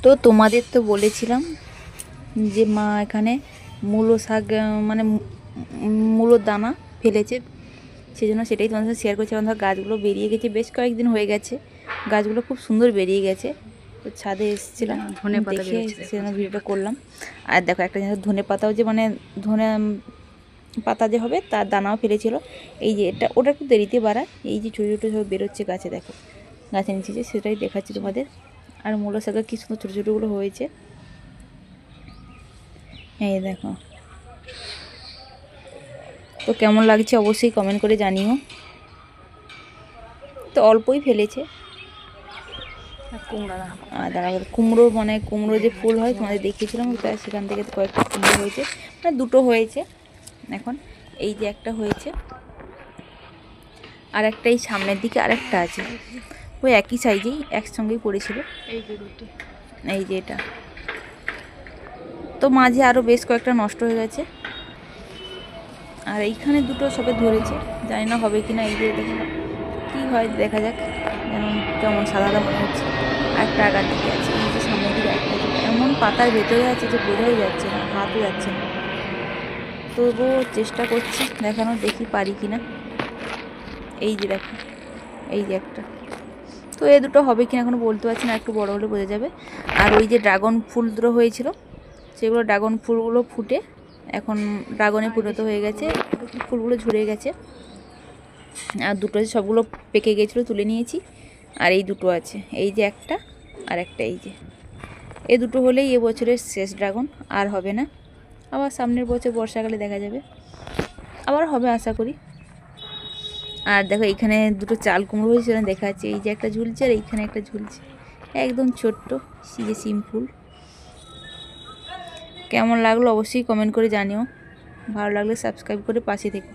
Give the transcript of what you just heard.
তো তোমাদের তো বলেছিলাম যে মা এখানে মূলো শাক মানে মূলোর দানা ফেলেছে, সেজন্য সেটাই তোমাদের সাথে শেয়ার করছিলাম। ধর গাছগুলো বেরিয়ে গেছে, বেশ কয়েকদিন হয়ে গেছে, গাছগুলো খুব সুন্দর বেরিয়ে গেছে। তো ছাদে এসেছিলাম দেখে সেজন্য ভিডিওটা করলাম। আর দেখো একটা জিনিস, ধনে পাতাও যে মানে ধনে পাতা যে হবে তার দানাও ফেলেছিল। এই যে এটা ওটা একটু দেরিতে বাড়ায়, এই যে ছোটো ছোটো সব বেরোচ্ছে গাছে, দেখো গাছে নিচে যে সেটাই দেখাচ্ছি তোমাদের। আর মূলো শাকের কি সুন্দর ছোটো ছোটোগুলো হয়েছে, এই দেখো। তো কেমন লাগছে অবশ্যই কমেন্ট করে জানিও। তো অল্পই ফেলেছে। আর দাঁড়া, কুমড়ো মানে কুমড়ো যে ফুল হয় তোমাদের দেখিয়েছিলাম, তাই সেখান থেকে কয়েকটা কুমড়ো হয়েছে, মানে দুটো হয়েছে এখন। এই যে একটা হয়েছে, আর একটা এই সামনের দিকে আরেকটা আছে, ওই একই সাইজেই একসঙ্গেই পড়েছিল। এই যে এটা তো মাঝে আরও বেশ কয়েকটা নষ্ট হয়ে গেছে। আর এইখানে দুটো সবে ধরেছে, জানি না হবে কিনা। এই যে দেখুন কী হয় দেখা যাক, যেমন কেমন সাদা সাদা মনে হচ্ছে। একটা আগার দিকে আছে, এই যে সামনের দিকে একটা এমন পাতার ভেতরে আছে যে বোঝাই যাচ্ছে না, হাতও যাচ্ছে না। তবুও চেষ্টা করছি দেখানোর, দেখি পারি কিনা। এই যে দেখো, এই যে একটা। তো এই দুটো হবে কিনা এখনো বলতে পারছি না, একটু বড় হলে বোঝা যাবে। আর ওই যে ড্রাগন ফুল দুটো হয়েছিল, সেগুলো ড্রাগন ফুলগুলো ফুটে এখন ড্রাগনে পরিণত হয়ে গেছে, ফুলগুলো ঝরে গেছে। আর দুটো সবগুলো পেকে গেছিলো, তুলে নিয়েছি। আর এই দুটো আছে, এই যে একটা আর একটা, এই যে এই দুটো হলেই এবছরের শেষ ড্রাগন, আর হবে না। আবার সামনের বছর বর্ষাকালে দেখা যাবে, আবার হবে আশা করি। আর দেখো এইখানে দুটো চাল কুমড়ো হয়েছে, সেখানে দেখা যাচ্ছে। এই যে একটা ঝুলছে আর এইখানে একটা ঝুলছে, একদম ছোট্ট যে সিম ফুল। কেমন লাগলো অবশ্যই কমেন্ট করে জানিও, ভালো লাগলে সাবস্ক্রাইব করে পাশে থেকো।